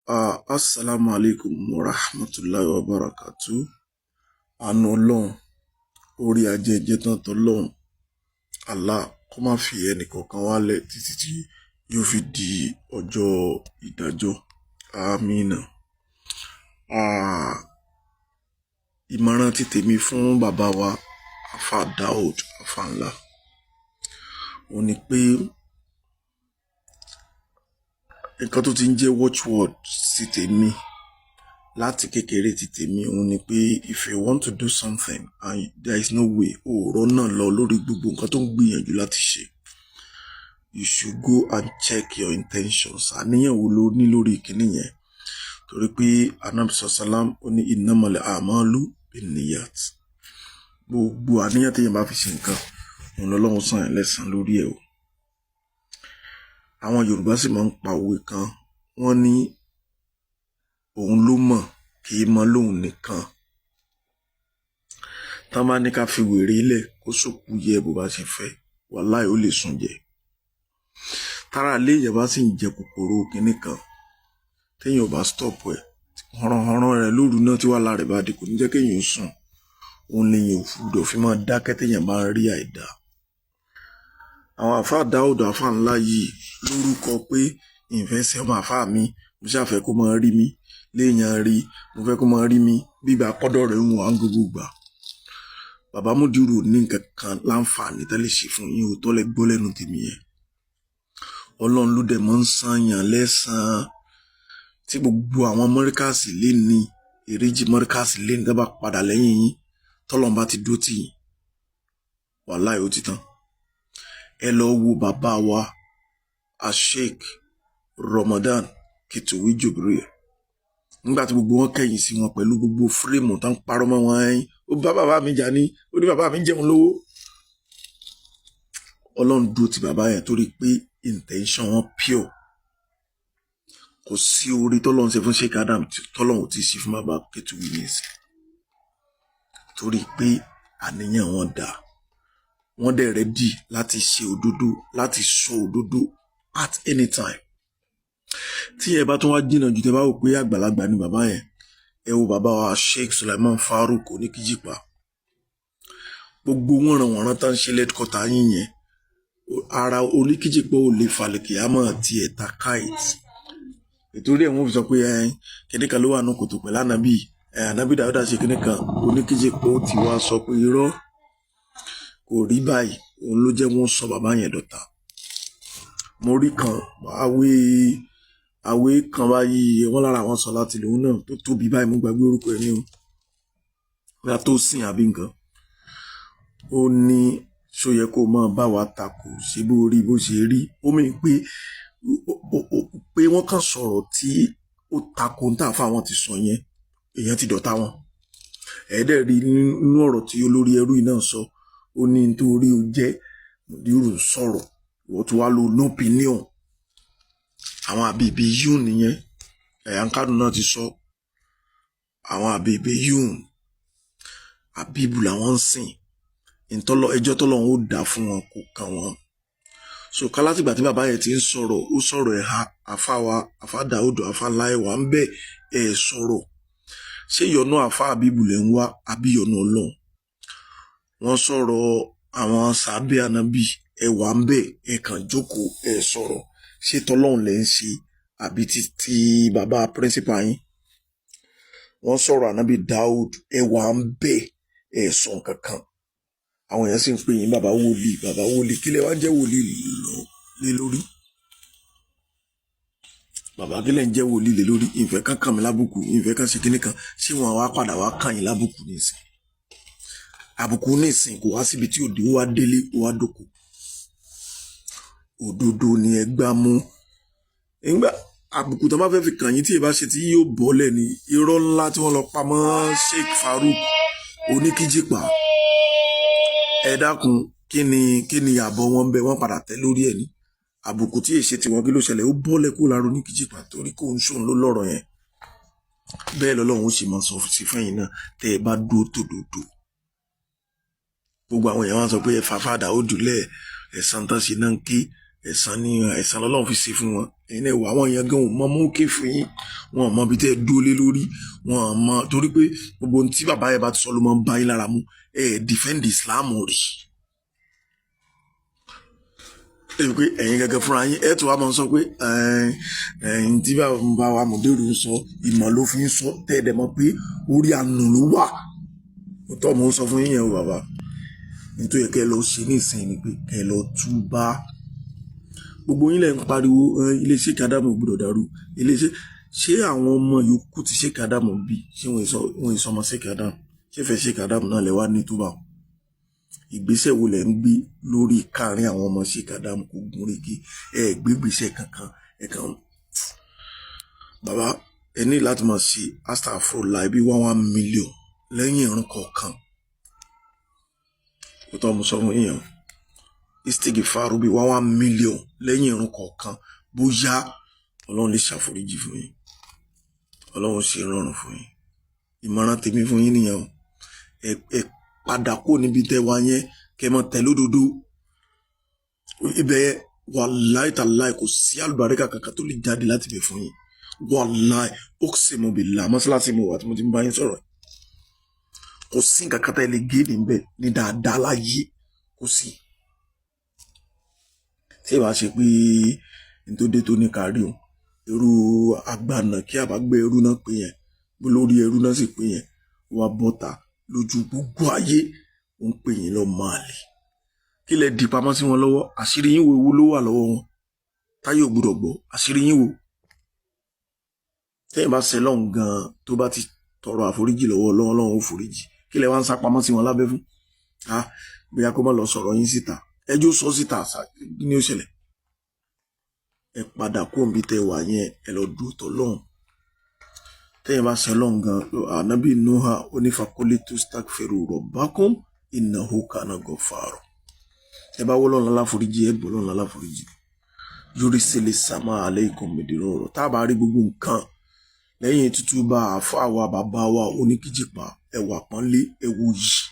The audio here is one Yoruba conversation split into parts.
Assalamu alaikum wa rahmatullahi wa barakatuh. Àánú Ọlọ́run, orí ajẹjẹ tán tọ́lọ́run, Allah kó má fi ẹnì kọ̀ọ̀kan wálẹ̀ títí tí yóò fi di ọjọ́ ìdájọ́. Àmínà. Ìmọ̀ràn ti tèmi fún bàbá wa Alfa Daud Alfa ńlá. Ó ní pé nǹkan tó ti ń jẹ́ watchword sí tèmi láti kékeré ti tèmi òun ni pé if you want to do something and there is no way òòrọ̀ náà lọ lórí gbogbo nǹkan tó ń gbìyànjú láti ṣe, you should go and check your intentions. Àníyàn wo ló ní lórí ìkíní yẹn? Torí pé Ànábì sallam ó ní innamal a'malu binniyat. Gbogbo àníyàn téèyàn bá fi ṣe nǹkan òun lọ́lọ́run san ẹ́ lẹ́san lórí ẹ̀ o. Àwọn Yorùbá sì máa ń pa òwe kan, wọ́n ní òun ló mọ̀ kì í mọ lóun nìkan. Tán bá ní ká fi wèrè ilẹ̀ kó sòkú yẹ bó bá ṣe fẹ́, wàláhì ó lè sùn jẹ. Tára ilé èèyàn bá sì ń jẹ kòkòrò kinní kan téèyàn ò bá stop ẹ̀, hànrànhànràn rẹ̀ lóru náà tí wàhálà rẹ̀ bá dé kò ní jẹ́ kéèyàn sùn. Òun lèèyàn gbọ́dọ̀ fi máa dákẹ́ téèyàn bá ń rí àìdá. Àwọn Alfa Daud Alfa ńlá yìí lórúkọ pé ìfẹ́ sí ọmọ àfáà mi, mo ṣàfẹ́ kó máa rí mi léèyàn rí, mo fẹ́ kó máa rí mi bíbá kọ́dọ̀ rẹ̀ ń wọ́n gbogbo gbà. Bàbá Múdírù ní nǹkan kan láǹfààní tẹ́lẹ̀ ṣe fún yín, òótọ́ lẹ gbọ́ lẹ́nu tèmi yẹn. Ọlọ́run ló dẹ̀ máa ń sànyàn lẹ́sàn-án. Tí gbogbo àwọn mọ́ríkàsì lè ní èrèjì mọ́ríkàsì lè ní tó bá padà lẹ́yìn yín tọ́lọ́run bá ti dúró tì yín, wàláhì ó ti tán. Ẹ lọ wo bàbá wa Sheikh Ramadan Kituwi Jubril. Nígbà tí gbogbo wọn kẹ̀yìn sí wọn pẹ̀lú gbogbo fírémù tán parọ́ mọ́ wọn ẹ̀yìn, ó bá bàbá mi jà ní, ó ní bàbá mi jẹun lówó. Ọlọ́run dúró ti bàbá yẹn torí pé intention wọn pure. Kò sí orí tọ́lọ́run ṣe fún Sheikh Adam tọ́lọ́run ò ti ṣe fún bàbá Kituwi nìyẹn. Torí pé àníyàn wọn dáa. Wọ́n dẹ̀ ready láti ṣe òdodo, láti sọ òdodo at any time. Tí ẹ bá tún wá jìnnà jù tẹ́ bá wò pé àgbàlagbà ni bàbá yẹn, ẹ wo bàbá wa Sheikh Sulaiman Farouk Oníkíjìpá. Gbogbo wọ̀nrànwọ̀nrán tá ń ṣe lẹ́dkọ́tà yín yẹn, ara Oníkíjìpá ò lè falẹ̀ kì á mọ̀ ti ẹ̀ta kite. Nítorí ẹ̀ wọ́n fi sọ pé kìnìkan ló wà ní kòtò pẹ̀lú ànábì, ànábì Dáúdà ṣe kìnìkan, Oníkíjìpá ó ti wá sọ pé irọ́ kò rí báyìí, òun ló jẹ́ wọ́n sọ bàbá yẹn dọ̀tá. Mo rí kan àwé kan báyìí, wọ́n lára àwọn sọ láti lòun náà tó tóbi báyìí, mo gbàgbé orúkọ ẹ̀ ní o, bóyá tó sìn àbí nǹkan. Ó ní ṣó yẹ kó máa bá wa takò ṣe bó rí bó ṣe rí. Ó mì pé wọ́n kàn sọ̀rọ̀ tí ó takò ń tà fáwọn ti sọ yẹn, èèyàn ti dọ̀tá wọn. Ẹ̀ẹ́dẹ̀ rí nínú ọ̀rọ̀ tí olórí ẹrú yìí náà sọ, ó ní nítorí ó jẹ́ Múdírù sọ̀rọ̀ wọ́n tún wá lo no opinion. Àwọn àbèbè yún nìyẹn, Ẹ̀yánkádù náà ti sọ. Àwọn àbèbè yún àbíbù làwọn ń sìn, ẹjọ́ tọ́lọ́run ó dá fún wọn kò kàn wọ́n. So kálátìgbà tí bàbá yẹn ti ń sọ̀rọ̀, ó sọ̀rọ̀ ẹ̀ha àfáwa Alfa Daud Alfa ńlá ẹ̀wà ń bẹ̀ ẹ̀ sọ̀rọ̀. Ṣé ìyọnú àfá àbíbù lẹ̀ ń wá àbí ìyọnú Ọlọ́run? Wọ́n sọ̀rọ̀ àwọn sàábẹ́ ànábì ẹ̀wà ń bẹ̀ ẹ̀ kàn jókòó ẹ̀ sọ̀rọ̀. Ṣé tọ́lọ́run lẹ̀ ń ṣe àbí ti bàbá principal yín? Wọ́n sọ̀rọ̀ ànábì Daud ẹ̀wà ń bẹ̀ ẹ̀ sọ kankan. Àwọn èèyàn sì ń pè yín bàbá wòlíì, kí lẹ wá jẹ́ wòlíì lé lórí? Bàbá kí lẹ ń jẹ́ wòlíì lé lórí? Ìfẹ́ kan kàn mí lábùkù, ìfẹ́ kan ṣe kíní kan, ṣé wọn wá padà wá kàn yín lábùkù nísìn? Àbùkù nísìn kò wá síbi tí òde wá délé wá dòkò. Òdodo ni ẹ gbá mú. Nígbà àbùkù tó bá fẹ́ fi kàn yín tí ẹ bá ṣe tí yóò bọ́lẹ̀ ní irọ́ ńlá tí wọ́n lọ pamọ́ Sheikh Farouk Oníkíjìpá. Ẹ dákun, kí ni àbọ̀ wọn ń bẹ, wọ́n padà tẹ́ lórí ẹ̀ ní. Àbùkù tí èṣe tí wọ́n kí ló ṣẹlẹ̀, ó bọ́lẹ̀ kó lára Oníkíjìpá torí kò ń ṣòun ló lọ́rọ̀ yẹn. Bẹ́ẹ̀ lọ́lọ́run ó sì máa sọ sí fẹ́yìn náà tẹ́ ẹ bá dúró tòdodo. Gbogbo àwọn èèyàn wá sọ pé ẹ fàfà Dáúdù lẹ̀ ẹ̀sán tán ṣe náà ń ké ẹ̀san lọ́lọ́run fi ṣe fún wọn ẹ̀yin náà wà àwọn èèyàn gan ò mọ mú ké fún yín wọn ò mọ ibi tẹ́ ẹ dúró lé lórí wọn ò mọ torí pé gbogbo ohun tí bàbá yẹn bá ti sọ ló máa ń bá yín lára mu defend Islam rí ẹ̀yin pé ẹ̀yin gẹ́gẹ́ fúnra yín ẹ̀ tó wá máa ń sọ pé ẹ̀yin tí bá wa mọ̀dérù ń sọ ìmọ̀ ló fi ń sọ tẹ́ẹ̀dẹ̀ mọ̀ pé orí àánú ló wà òótọ́ mo ń sọ fún yín yẹn o bàbá nítorí kẹ́ ẹ lọ ṣe ní ìsìn ni pé kẹ́ ẹ lọ túbá gbogbo yín lẹ ń pariwo iléeṣẹ́ kàdámù gbọ́dọ̀ dàrú iléeṣẹ́ ṣé àwọn ọmọ yòókù ti ṣe kàdámù bí ṣé wọn ìsọmọ ṣe kàdámù ṣé fẹ́ ṣe kàdámù náà lẹ wá ní tó bá ìgbésẹ̀ wo lẹ ń gbé lórí káàrin àwọn ọmọ ṣe kàdámù kò gún régé gbégbèsẹ̀ kankan kan bàbá ẹ ní láti máa ṣe astagfirullah bí 1 million lẹ́yìn ìrun kọ̀ọ̀kan kó tó mo sọ fún yín istighfar bí 1 million lẹ́yìn ìrun kọ̀ọ̀kan bóyá ọlọ́run lè ṣàforíjì fún yín ọlọ́run ṣe rọrùn fún yín ìmọ̀ràn tèmi fún yín nìyẹn ẹ padà kó níbi tẹ́ wá yẹn kẹ́ mọ́ tẹ̀ lódodo ibẹ̀ wallahi tallahi kò sí àlùbáríkà kankan tó lè jáde láti bẹ̀ fún yín wallahi uqsimu billah mọ́sálásí mo wà tí mo ti ń bá yín sọ̀rọ̀ kò sí nǹkan kan tẹ́ lè gé níbẹ̀ ní dáadáa láyé kò sí tí ìbá ṣe pé nítorí tó ní kárí o irú agbána kí àbágbé ẹrú náà pé yẹn bó lórí ẹrú náà sì pé yẹn wà bọ́ta lójú gbogbo ayé ó ń pè yín lọ máa lè kí lẹ di pamọ́ sí wọn lọ́wọ́ àṣírí yín wo ewu ló wà lọ́wọ́ wọn táyé ò gbọdọ̀ gbọ́ àṣírí yín wo tẹ́yìn bá ṣe lọ́hùn gan-an tó bá ti tọrọ àforíjì lọ́wọ́ Ọlọ́run ó foríjì kí lẹ wá ń sá pamọ́ sí wọn lábẹ́ fún bóyá kó má lọ sọ̀rọ̀ yín síta ẹjọ́ sọ síta ní ó ṣẹlẹ̀ ẹ padà kó omi tẹ wà yẹn ẹ lọ dúró tọlọ́hun tẹyìn bá ṣe lọ́hùn gan ànábì Nuha onífàkólítù stakfiru rabbakum innahu kana ghaffara ẹ bá wọ́ lọ́nà láforíjì ẹ gbọ́ lọ́nà láforíjì yurisilis sama aleikum midiroro tá a bá rí gbogbo nǹkan lẹ́yìn tútù bá àfa wa bàbá wa oníkìjìpá ẹwà pọ́nlé ẹwù yìí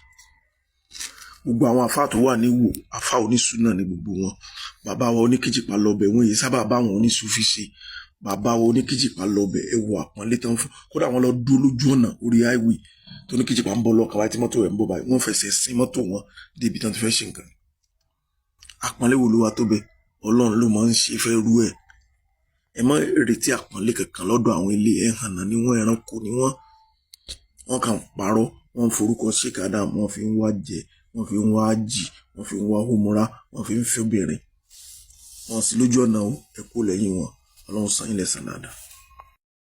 gbogbo àwọn àfá tó wà ní wò àfá onísùnà ní gbogbo wọn bàbá wa oníkìjìpá lọ́bẹ̀ wọ́n yìí sábà bá wọn onísùfí ṣe bàbá wa oníkìjìpá lọ́bẹ̀ ẹwọ àpọ́nlé tán fún kódà wọn lọ dúró lójú ọ̀nà orí highway tó oníkìjìpá ń bọ̀ lọ́kàn wáyé tí mọ́tò rẹ̀ ń bọ̀ báyìí wọ́n fẹsẹ̀ sí mọ́tò wọn débi tán ti fẹ́ ṣe nǹkan àpọ́nlé wo ló wà tó bẹ Ọlọ́run ló máa ń ṣe fẹ́ rú ẹ̀ ẹ má retí àpọ́nlé kankan lọ́dọ̀ àwọn ilé ẹ̀ hàn náà ni wọ́n ẹranko ni wọ́n kàn parọ́ wọ́n forúkọ Sheikh Adam wọ́n fi ń wá jẹ wọ́n fi ń wá jì wọ́n fi ń wá hómúra wọ́n fi ń fẹ́ obìnrin wọ́n sì lójú ọ̀nà ẹ kó lẹ́yìn wọn Ọlọ́run san yín lẹ́san dáadáa.